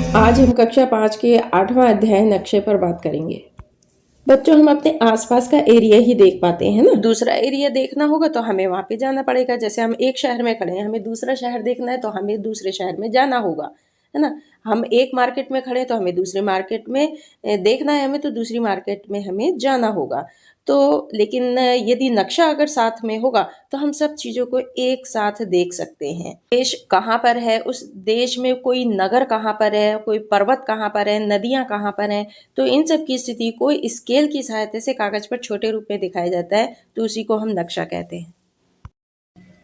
आज हम कक्षा 5 के 8वां अध्याय नक्शे पर बात करेंगे। बच्चों, हम अपने आसपास का एरिया ही देख पाते हैं ना। दूसरा एरिया देखना होगा तो हमें वहां पे जाना पड़ेगा। जैसे हम एक शहर में खड़े हैं, हमें दूसरा शहर देखना है तो हमें दूसरे शहर में जाना होगा, है ना। हम एक मार्केट में खड़े हैं तो हमें दूसरे मार्केट में देखना है हमें, तो दूसरी मार्केट में हमें जाना होगा। तो लेकिन यदि नक्शा अगर साथ में होगा तो हम सब चीज़ों को एक साथ देख सकते हैं। देश कहाँ पर है, उस देश में कोई नगर कहाँ पर है, कोई पर्वत कहाँ पर है, नदियाँ कहाँ पर हैं, तो इन सब की स्थिति को स्केल की सहायता से कागज़ पर छोटे रूप में दिखाया जाता है, तो उसी को हम नक्शा कहते हैं।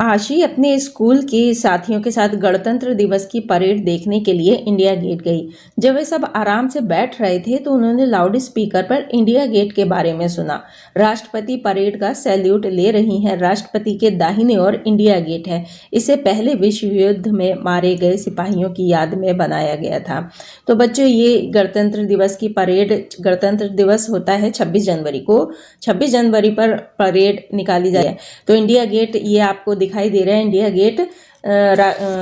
आशी अपने स्कूल के साथियों के साथ गणतंत्र दिवस की परेड देखने के लिए इंडिया गेट गई। जब वे सब आराम से बैठ रहे थे तो उन्होंने लाउड स्पीकर पर इंडिया गेट के बारे में सुना। राष्ट्रपति परेड का सैल्यूट ले रही हैं। राष्ट्रपति के दाहिने ओर इंडिया गेट है। इसे पहले विश्व युद्ध में मारे गए सिपाहियों की याद में बनाया गया था। तो बच्चों, ये गणतंत्र दिवस की परेड, गणतंत्र दिवस होता है 26 जनवरी को। 26 जनवरी पर परेड निकाली जाए तो इंडिया गेट ये आपको दिखाई दे रहा है। इंडिया गेट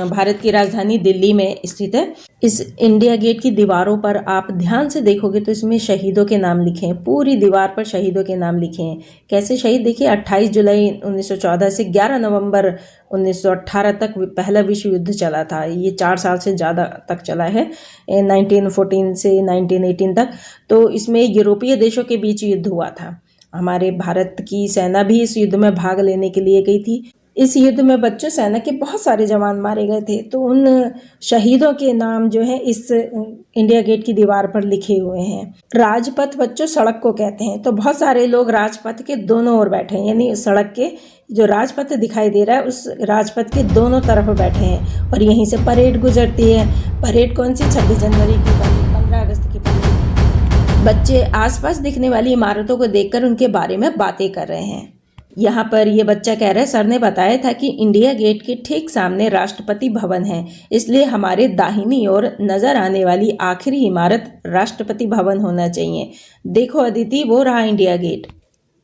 भारत की राजधानी दिल्ली में स्थित है। इस इंडिया गेट की दीवारों पर आप ध्यान से देखोगे तो इसमें शहीदों के नाम लिखे हैं। पूरी दीवार पर शहीदों के नाम लिखे हैं। कैसे शहीद? देखिए, 28 जुलाई 1914 से 11 नवंबर 1918 तक पहला विश्व युद्ध चला था। ये 4 साल से ज़्यादा तक चला है, 1914 से 1918 तक। तो इसमें यूरोपीय देशों के बीच युद्ध हुआ था। हमारे भारत की सेना भी इस युद्ध में भाग लेने के लिए गई थी। इस युद्ध में बच्चों, सेना के बहुत सारे जवान मारे गए थे। तो उन शहीदों के नाम जो है इस इंडिया गेट की दीवार पर लिखे हुए हैं। राजपथ बच्चों सड़क को कहते हैं। तो बहुत सारे लोग राजपथ के दोनों ओर बैठे हैं, यानी सड़क के जो राजपथ दिखाई दे रहा है उस राजपथ के दोनों तरफ बैठे हैं और यहीं से परेड गुजरती है। परेड कौन सी? 26 जनवरी की परेड, 15 अगस्त की परेड। बच्चे आसपास दिखने वाली इमारतों को देखकर उनके बारे में बातें कर रहे हैं। यहाँ पर ये बच्चा कह रहा है, सर ने बताया था कि इंडिया गेट के ठीक सामने राष्ट्रपति भवन है, इसलिए हमारे दाहिनी ओर नजर आने वाली आखिरी इमारत राष्ट्रपति भवन होना चाहिए। देखो अदिति, वो रहा इंडिया गेट।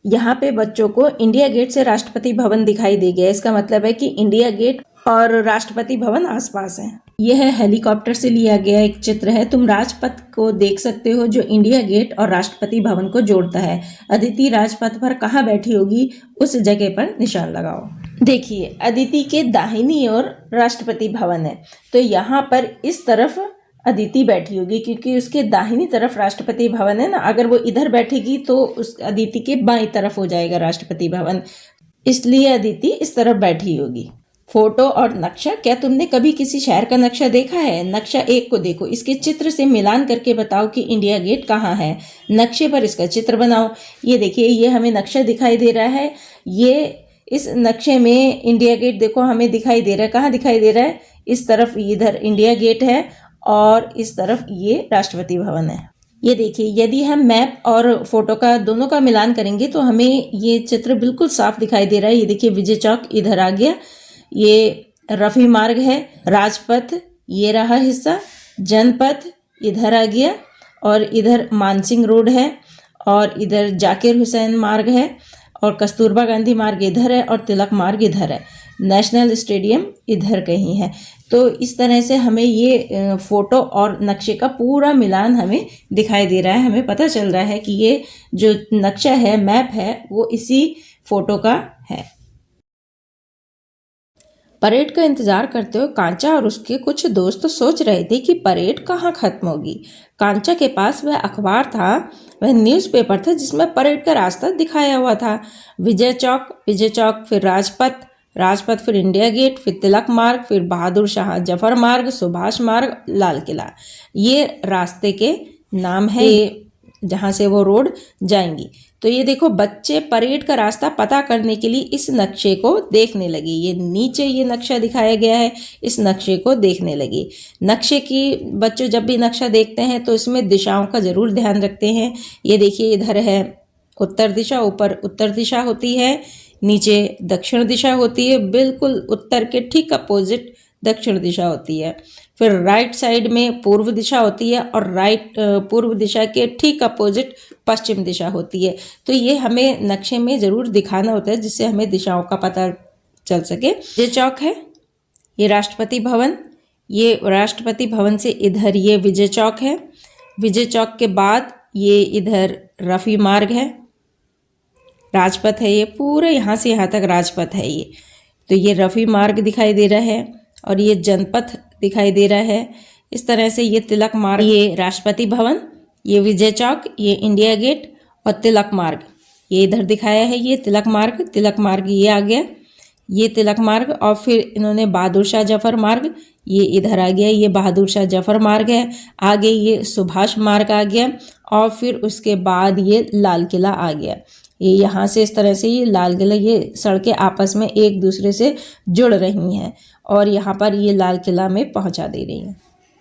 यहाँ पे बच्चों को इंडिया गेट से राष्ट्रपति भवन दिखाई दे गया। इसका मतलब है कि इंडिया गेट और राष्ट्रपति भवन आसपास है। यह हेलीकॉप्टर से लिया गया एक चित्र है। तुम राजपथ को देख सकते हो जो इंडिया गेट और राष्ट्रपति भवन को जोड़ता है। अदिति राजपथ पर कहाँ बैठी होगी, उस जगह पर निशान लगाओ। देखिए, अदिति के दाहिनी ओर राष्ट्रपति भवन है, तो यहाँ पर इस तरफ अदिति बैठी होगी क्योंकि उसके दाहिनी तरफ राष्ट्रपति भवन है ना। अगर वो इधर बैठेगी तो उस अदिति के बाईं तरफ हो जाएगा राष्ट्रपति भवन, इसलिए अदिति इस तरफ बैठी होगी। फोटो और नक्शा। क्या तुमने कभी किसी शहर का नक्शा देखा है? नक्शा 1 को देखो, इसके चित्र से मिलान करके बताओ कि इंडिया गेट कहाँ है। नक्शे पर इसका चित्र बनाओ। ये देखिए, ये हमें नक्शा दिखाई दे रहा है। ये इस नक्शे में इंडिया गेट देखो हमें दिखाई दे रहा है। कहाँ दिखाई दे रहा है? इस तरफ इधर इंडिया गेट है और इस तरफ ये राष्ट्रपति भवन है। ये देखिए, यदि हम मैप और फोटो का दोनों का मिलान करेंगे तो हमें ये चित्र बिल्कुल साफ दिखाई दे रहा है। ये देखिए, विजय चौक इधर आ गया, ये रफी मार्ग है, राजपथ ये रहा हिस्सा, जनपथ इधर आ गया और इधर मानसिंह रोड है और इधर जाकिर हुसैन मार्ग है और कस्तूरबा गांधी मार्ग इधर है और तिलक मार्ग इधर है। नेशनल स्टेडियम इधर कहीं है। तो इस तरह से हमें ये फोटो और नक्शे का पूरा मिलान हमें दिखाई दे रहा है। हमें पता चल रहा है कि ये जो नक्शा है, मैप है, वो इसी फोटो का है। परेड का इंतजार करते हुए कांचा और उसके कुछ दोस्त सोच रहे थे कि परेड कहाँ खत्म होगी। कांचा के पास वह अखबार था, वह न्यूज़पेपर था जिसमें परेड का रास्ता दिखाया हुआ था। विजय चौक, फिर राजपथ, फिर इंडिया गेट, फिर तिलक मार्ग, फिर बहादुर शाह जफर मार्ग, सुभाष मार्ग, लाल किला। ये रास्ते के नाम है जहाँ से वो रोड जाएंगी। तो ये देखो, बच्चे परेड का रास्ता पता करने के लिए इस नक्शे को देखने लगे। ये नीचे ये नक्शा दिखाया गया है, इस नक्शे को देखने लगे। नक्शे की बच्चों जब भी नक्शा देखते हैं तो इसमें दिशाओं का ज़रूर ध्यान रखते हैं। ये देखिए, इधर है उत्तर दिशा, ऊपर उत्तर दिशा होती है, नीचे दक्षिण दिशा होती है, बिल्कुल उत्तर के ठीक अपोजिट दक्षिण दिशा होती है। फिर राइट साइड में पूर्व दिशा होती है और पूर्व दिशा के ठीक अपोजिट पश्चिम दिशा होती है। तो ये हमें नक्शे में ज़रूर दिखाना होता है जिससे हमें दिशाओं का पता चल सके। ये चौक है, ये राष्ट्रपति भवन, ये राष्ट्रपति भवन से इधर ये विजय चौक है, विजय चौक के बाद ये इधर रफ़ी मार्ग है, राजपथ है, ये पूरा यहाँ से यहाँ तक राजपथ है ये। तो ये रफ़ी मार्ग दिखाई दे रहा है और ये जनपथ दिखाई दे रहा है। इस तरह से ये तिलक मार्ग, ये राष्ट्रपति भवन, ये विजय चौक, ये इंडिया गेट और तिलक मार्ग ये इधर दिखाया है। ये तिलक मार्ग ये आ गया, ये तिलक मार्ग। और फिर इन्होंने बहादुर शाह जफर मार्ग ये इधर आ गया, ये बहादुर शाह जफर मार्ग है। आगे ये सुभाष मार्ग आ गया और फिर उसके बाद ये लाल किला आ गया। ये यहाँ से इस तरह से ये लाल किला, ये सड़कें आपस में एक दूसरे से जुड़ रही हैं और यहाँ पर ये लाल किला में पहुँचा दे रही हैं।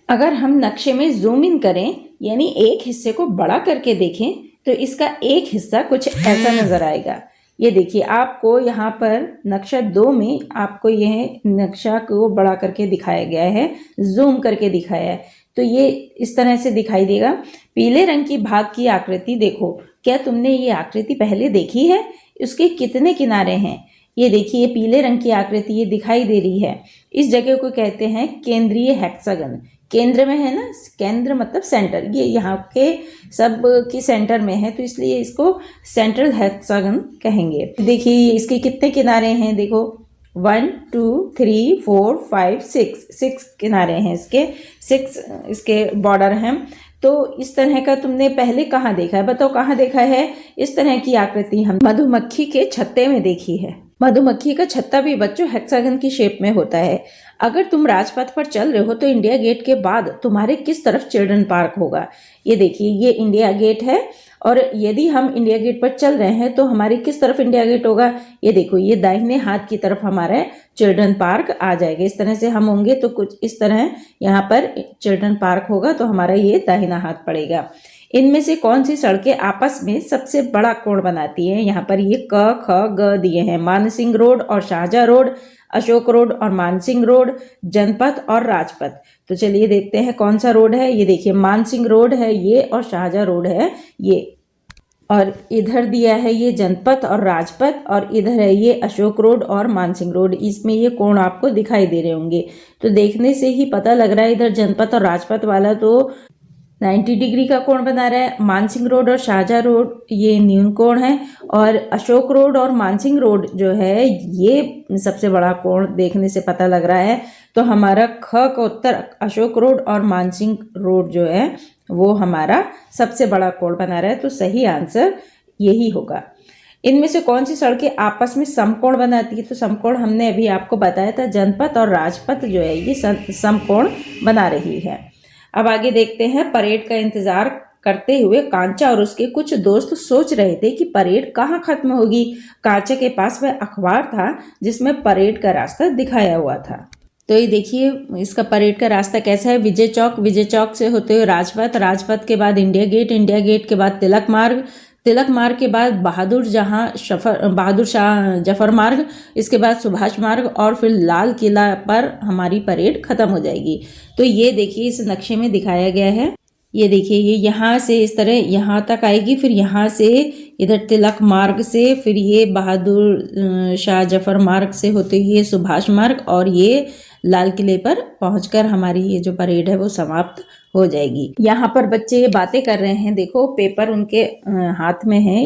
अगर हम नक्शे में जूम इन करें यानी एक हिस्से को बड़ा करके देखें तो इसका एक हिस्सा कुछ ऐसा नज़र आएगा। ये देखिए, आपको यहाँ पर नक्शा 2 में आपको यह नक्शा को बड़ा करके दिखाया गया है, जूम करके दिखाया है। तो ये इस तरह से दिखाई देगा। पीले रंग की भाग की आकृति देखो, क्या तुमने ये आकृति पहले देखी है? उसके कितने किनारे हैं? ये देखिए, पीले रंग की आकृति ये दिखाई दे रही है। इस जगह को कहते हैं केंद्रीय हेक्सागन। केंद्र में है ना, केंद्र मतलब सेंटर, ये यहाँ के सब की सेंटर में है तो इसलिए इसको सेंट्रल हेक्सागन कहेंगे। देखिए इसके कितने किनारे हैं, देखो 1 2 3 4 5 6 किनारे हैं इसके, 6 इसके बॉर्डर हैं। तो इस तरह का तुमने पहले कहाँ देखा है? बताओ कहाँ देखा है? इस तरह की आकृति हम मधुमक्खी के छत्ते में देखी है। मधुमक्खी का छत्ता भी बच्चों हेक्सागन की शेप में होता है। अगर तुम राजपथ पर चल रहे हो तो इंडिया गेट के बाद तुम्हारे किस तरफ चिल्ड्रन पार्क होगा? ये देखिए, ये इंडिया गेट है और यदि हम इंडिया गेट पर चल रहे हैं तो हमारी किस तरफ इंडिया गेट होगा? ये देखो, ये दाहिने हाथ की तरफ हमारा चिल्ड्रन पार्क आ जाएगा। इस तरह से हम होंगे तो कुछ इस तरह यहाँ पर चिल्ड्रन पार्क होगा तो हमारा ये दाहिना हाथ पड़ेगा। इनमें से कौन सी सड़कें आपस में सबसे बड़ा कोण बनाती हैं? यहाँ पर ये क ख ग दिए हैं, मानसिंह रोड और शाहजहां रोड, अशोक रोड और मानसिंह रोड, जनपथ और राजपथ। तो चलिए देखते हैं कौन सा रोड है। ये देखिए, मानसिंह रोड है ये और शाहजहां रोड है ये, और इधर दिया है ये जनपथ और राजपथ, और इधर है ये अशोक रोड और मानसिंह रोड। इसमें ये कोण आपको दिखाई दे रहे होंगे। तो देखने से ही पता लग रहा है इधर जनपथ और राजपथ वाला तो 90 डिग्री का कोण बना रहा है। मानसिंह रोड और शाहजहां रोड ये न्यून कोण है, और अशोक रोड और मानसिंह रोड जो है ये सबसे बड़ा कोण देखने से पता लग रहा है। तो हमारा ख का उत्तर अशोक रोड और मानसिंह रोड जो है वो हमारा सबसे बड़ा कोण बना रहा है। तो सही आंसर यही होगा। इनमें से कौन सी सड़कें आपस में समकोण बनाती है? तो समकोण हमने अभी आपको बताया था, जनपथ और राजपथ जो है ये समकोण बना रही है। अब आगे देखते हैं। परेड का इंतजार करते हुए कांचा और उसके कुछ दोस्त सोच रहे थे कि परेड कहाँ खत्म होगी। कांचा के पास वह अखबार था जिसमें परेड का रास्ता दिखाया हुआ था। तो ये देखिए इसका परेड का रास्ता कैसा है। विजय चौक से होते हुए राजपथ, राजपथ के बाद इंडिया गेट, इंडिया गेट के बाद तिलक मार्ग, तिलक मार्ग के बाद बहादुर शाह जफर मार्ग, इसके बाद सुभाष मार्ग और फिर लाल किला पर हमारी परेड खत्म हो जाएगी। तो ये देखिए इस नक्शे में दिखाया गया है। ये देखिए ये यहाँ से इस तरह यहाँ तक आएगी, फिर यहाँ से इधर तिलक मार्ग से, फिर ये बहादुर शाह जफर मार्ग से होते हुए सुभाष मार्ग, और ये लाल किले पर पहुंचकर हमारी ये जो परेड है वो समाप्त हो जाएगी। यहाँ पर बच्चे ये बातें कर रहे हैं, देखो पेपर उनके हाथ में है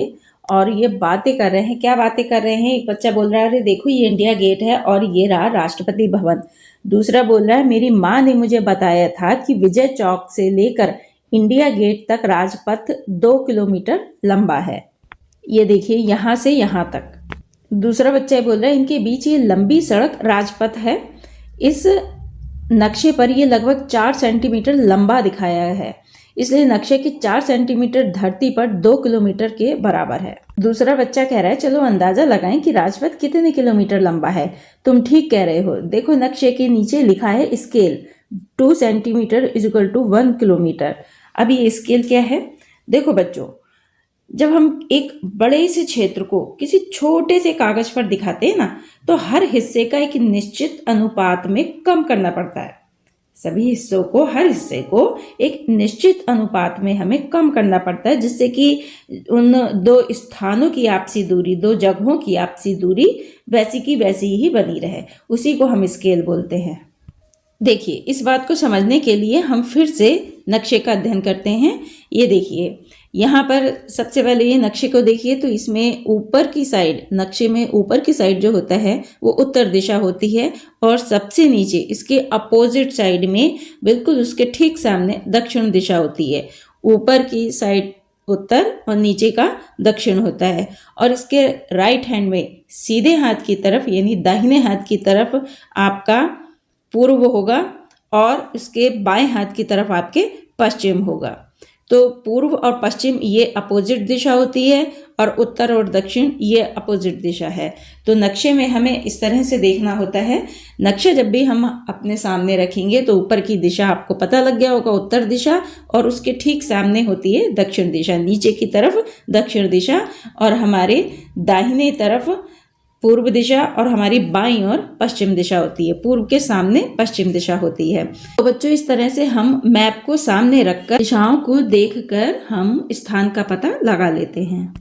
और ये बातें कर रहे हैं। क्या बातें कर रहे हैं? एक बच्चा बोल रहा है अरे देखो ये इंडिया गेट है और ये रहा राष्ट्रपति भवन। दूसरा बोल रहा है मेरी माँ ने मुझे बताया था कि विजय चौक से लेकर इंडिया गेट तक राजपथ 2 किलोमीटर लंबा है। ये देखिए यहाँ से यहाँ तक। दूसरा बच्चा बोल रहा है इनके बीच ये लंबी सड़क राजपथ है। इस नक्शे पर ये लगभग 4 सेंटीमीटर लंबा दिखाया है, इसलिए नक्शे के 4 सेंटीमीटर धरती पर 2 किलोमीटर के बराबर है। दूसरा बच्चा कह रहा है चलो अंदाजा लगाएं कि राजपथ कितने किलोमीटर लंबा है। तुम ठीक कह रहे हो, देखो नक्शे के नीचे लिखा है scale 2 centimetre is equal to 1 kilometre. अब ये स्केल क्या है? देखो बच्चों, जब हम एक बड़े से क्षेत्र को किसी छोटे से कागज पर दिखाते हैं ना, तो हर हिस्से का एक निश्चित अनुपात में कम करना पड़ता है। सभी हिस्सों को, हर हिस्से को एक निश्चित अनुपात में हमें कम करना पड़ता है, जिससे कि उन 2 स्थानों की आपसी दूरी, 2 जगहों की आपसी दूरी वैसी की वैसी ही बनी रहे। उसी को हम स्केल बोलते हैं। देखिए, इस बात को समझने के लिए हम फिर से नक्शे का अध्ययन करते हैं। ये देखिए, यहाँ पर सबसे पहले ये नक्शे को देखिए तो इसमें ऊपर की साइड, नक्शे में ऊपर की साइड जो होता है वो उत्तर दिशा होती है और सबसे नीचे इसके अपोजिट साइड में बिल्कुल उसके ठीक सामने दक्षिण दिशा होती है। ऊपर की साइड उत्तर और नीचे का दक्षिण होता है और इसके राइट हैंड में सीधे हाथ की तरफ यानी दाहिने हाथ की तरफ आपका पूर्व होगा और उसके बाएं हाथ की तरफ आपके पश्चिम होगा। तो पूर्व और पश्चिम ये अपोजिट दिशा होती है और उत्तर और दक्षिण ये अपोजिट दिशा है। तो नक्शे में हमें इस तरह से देखना होता है। नक्शा जब भी हम अपने सामने रखेंगे तो ऊपर की दिशा आपको पता लग गया होगा उत्तर दिशा और उसके ठीक सामने होती है दक्षिण दिशा, नीचे की तरफ दक्षिण दिशा और हमारे दाहिने तरफ पूर्व दिशा और हमारी बाईं ओर पश्चिम दिशा होती है। पूर्व के सामने पश्चिम दिशा होती है। तो बच्चों, इस तरह से हम मैप को सामने रखकर दिशाओं को देखकर हम स्थान का पता लगा लेते हैं।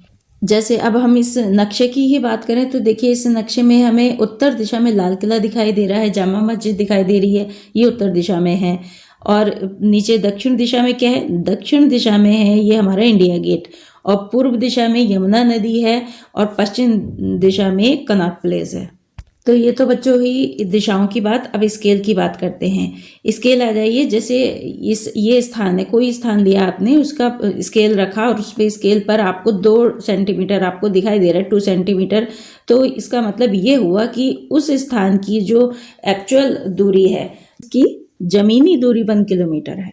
जैसे अब हम इस नक्शे की ही बात करें तो देखिए, इस नक्शे में हमें उत्तर दिशा में लाल किला दिखाई दे रहा है, जामा मस्जिद दिखाई दे रही है, ये उत्तर दिशा में है। और नीचे दक्षिण दिशा में क्या है? दक्षिण दिशा में है ये हमारा इंडिया गेट और पूर्व दिशा में यमुना नदी है और पश्चिम दिशा में कनॉट प्लेस है। तो ये तो बच्चों ही दिशाओं की बात। अब स्केल की बात करते हैं। स्केल आ जाइए। जैसे ये स्थान है, कोई स्थान लिया आपने, उसका स्केल रखा और उस पे स्केल पर आपको 2 सेंटीमीटर आपको दिखाई दे रहा है, 2 सेंटीमीटर। तो इसका मतलब ये हुआ कि उस स्थान की जो एक्चुअल दूरी है उसकी जमीनी दूरी 1 किलोमीटर है।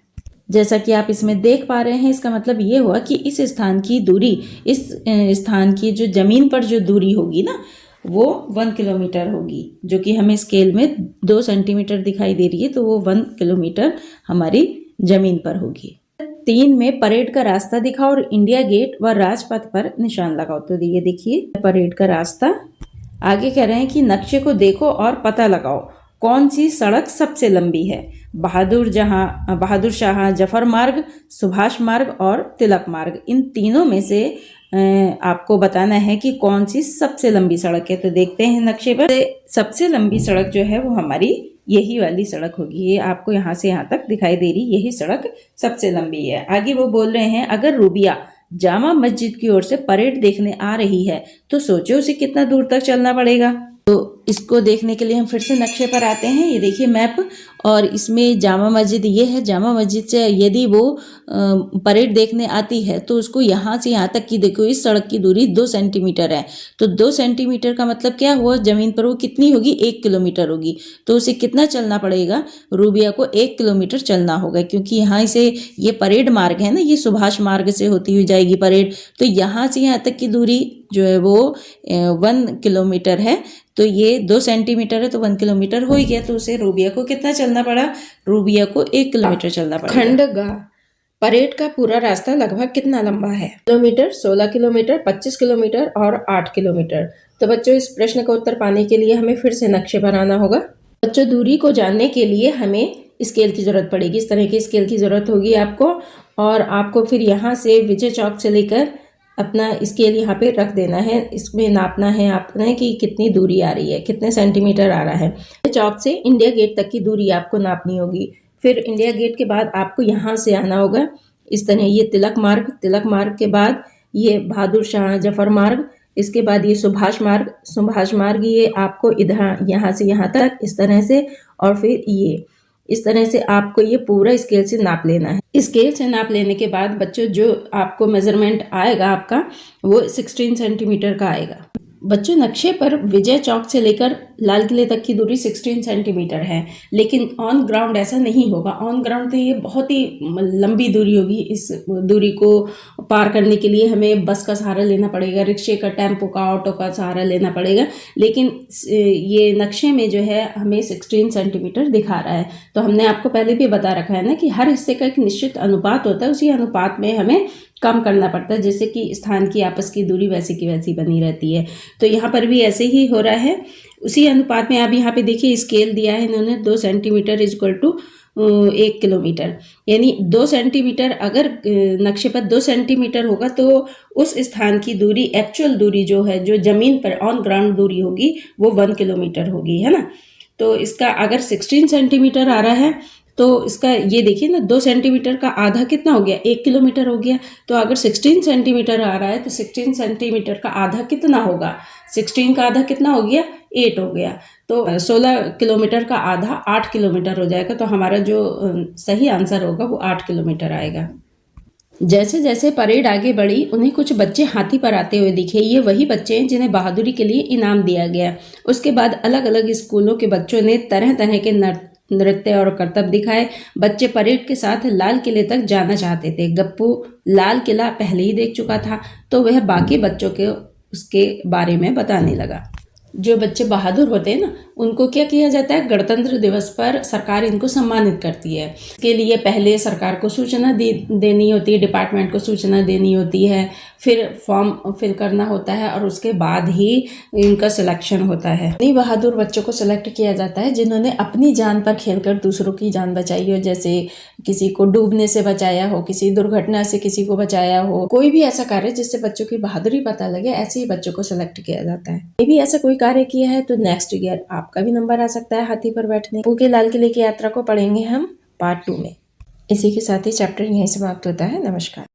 जैसा कि आप इसमें देख पा रहे हैं, इसका मतलब ये हुआ कि इस स्थान की दूरी, इस स्थान की जो जमीन पर जो दूरी होगी ना, वो 1 किलोमीटर होगी, जो कि हमें स्केल में 2 सेंटीमीटर दिखाई दे रही है। तो वो 1 किलोमीटर हमारी जमीन पर होगी। 3 में परेड का रास्ता दिखाओ और इंडिया गेट व राजपथ पर निशान लगाओ। तो ये देखिए परेड का रास्ता। आगे कह रहे हैं कि नक्शे को देखो और पता लगाओ कौन सी सड़क सबसे लंबी है। बहादुर शाह जफर मार्ग, सुभाष मार्ग और तिलक मार्ग, इन तीनों में से आपको बताना है कि कौन सी सबसे लंबी सड़क है। तो देखते हैं नक्शे पर। सबसे लंबी सड़क जो है वो हमारी यही वाली सड़क होगी। ये आपको यहाँ से यहाँ तक दिखाई दे रही, यही सड़क सबसे लंबी है। आगे वो बोल रहे हैं, अगर रूबिया जामा मस्जिद की ओर से परेड देखने आ रही है तो सोचो उसे कितना दूर तक चलना पड़ेगा। तो इसको देखने के लिए हम फिर से नक्शे पर आते हैं। ये देखिए मैप, और इसमें जामा मस्जिद ये है। जामा मस्जिद से यदि वो परेड देखने आती है तो उसको यहाँ से यहाँ तक की देखो, इस सड़क की दूरी 2 सेंटीमीटर है। तो 2 सेंटीमीटर का मतलब क्या हुआ? जमीन पर वो कितनी होगी? 1 किलोमीटर होगी। तो उसे कितना चलना पड़ेगा? रूबिया को 1 किलोमीटर चलना होगा, क्योंकि यहाँ से ये परेड मार्ग है ना, ये सुभाष मार्ग से होती हुई जाएगी परेड। तो यहाँ से यहाँ तक की दूरी जो है वो 1 किलोमीटर है। तो ये 2 सेंटीमीटर है तो 1 किलोमीटर हो ही गया। तो उसे रूबिया को कितना चलना पड़ा? रूबिया को 1 किलोमीटर चलना पड़ा। खंडगा परेड का पूरा रास्ता लगभग कितना लंबा है? किलोमीटर, 16 किलोमीटर, 25 किलोमीटर और 8 किलोमीटर। तो बच्चों, इस प्रश्न का उत्तर पाने के लिए हमें फिर से नक्शे पर आना होगा। बच्चों, दूरी को जानने के लिए हमें स्केल की जरूरत पड़ेगी। इस तरह की स्केल की जरूरत होगी आपको, और आपको फिर यहाँ से विजय चौक से लेकर अपना स्केल यहाँ पे रख देना है। इसमें नापना है आपने कि कितनी दूरी आ रही है, कितने सेंटीमीटर आ रहा है। चौक से इंडिया गेट तक की दूरी आपको नापनी होगी। फिर इंडिया गेट के बाद आपको यहाँ से आना होगा इस तरह, ये तिलक मार्ग के बाद ये बहादुर शाह जफर मार्ग, इसके बाद ये सुभाष मार्ग ये आपको इधर यहाँ से यहाँ तक इस तरह से, और फिर ये इस तरह से आपको ये पूरा स्केल से नाप लेना है। स्केल से नाप लेने के बाद बच्चों, जो आपको मेजरमेंट आएगा आपका वो 16 सेंटीमीटर का आएगा। बच्चों, नक्शे पर विजय चौक से लेकर लाल किले तक की दूरी 16 सेंटीमीटर है, लेकिन ऑन ग्राउंड ऐसा नहीं होगा। ऑन ग्राउंड तो ये बहुत ही लंबी दूरी होगी। इस दूरी को पार करने के लिए हमें बस का सहारा लेना पड़ेगा, रिक्शे का, टेम्पो का, ऑटो का सहारा लेना पड़ेगा। लेकिन ये नक्शे में जो है हमें 16 सेंटीमीटर दिखा रहा है। तो हमने आपको पहले भी बता रखा है ना कि हर हिस्से का एक निश्चित अनुपात होता है, उसी अनुपात में हमें कम करना पड़ता है, जैसे कि स्थान की आपस की दूरी वैसी की वैसी बनी रहती है। तो यहाँ पर भी ऐसे ही हो रहा है, उसी अनुपात में। आप यहाँ पे देखिए स्केल दिया है इन्होंने, 2 सेंटीमीटर इक्वल टू 1 किलोमीटर, यानी 2 सेंटीमीटर अगर नक्शे पर 2 सेंटीमीटर होगा तो उस स्थान की दूरी, एक्चुअल दूरी जो है, जो जमीन पर ऑन ग्राउंड दूरी होगी वो 1 किलोमीटर होगी, है ना। तो इसका अगर 16 सेंटीमीटर आ रहा है तो इसका ये देखिए ना 2 सेंटीमीटर का आधा कितना हो गया, 1 किलोमीटर हो गया। तो अगर 16 सेंटीमीटर आ रहा है तो 16 सेंटीमीटर का आधा कितना होगा, 16 का आधा कितना हो गया, 8 हो गया। तो 16 किलोमीटर का आधा 8 किलोमीटर हो जाएगा। तो हमारा जो सही आंसर होगा वो 8 किलोमीटर आएगा। जैसे जैसे परेड आगे बढ़ी उन्हें कुछ बच्चे हाथी पर आते हुए दिखे। ये वही बच्चे हैं जिन्हें बहादुरी के लिए इनाम दिया गया। उसके बाद अलग अलग स्कूलों के बच्चों ने तरह तरह के नृत्य और करतब दिखाए। बच्चे परेड के साथ लाल किले तक जाना चाहते थे। गप्पू लाल किला पहले ही देख चुका था तो वह बाकी बच्चों के उसके बारे में बताने लगा। जो बच्चे बहादुर होते हैं ना, उनको क्या किया जाता है, गणतंत्र दिवस पर सरकार इनको सम्मानित करती है। इसके लिए पहले सरकार को सूचना देनी होती है, डिपार्टमेंट को सूचना देनी होती है, फिर फॉर्म फिल करना होता है और उसके बाद ही इनका सिलेक्शन होता है। इन्हीं बहादुर बच्चों को सिलेक्ट किया जाता है जिन्होंने अपनी जान पर खेलकर दूसरों की जान बचाई हो। जैसे किसी को डूबने से बचाया हो, किसी दुर्घटना से किसी को बचाया हो, कोई भी ऐसा कार्य जिससे बच्चों की बहादुरी पता लगे, ऐसे ही बच्चों को सिलेक्ट किया जाता है। ये भी ऐसा कोई कार्य किया है तो नेक्स्ट ईयर आपका भी नंबर आ सकता है हाथी पर बैठने। के लाल किले की यात्रा को पढ़ेंगे हम पार्ट 2 में। इसी के साथ ही चैप्टर यहीं समाप्त होता है। नमस्कार।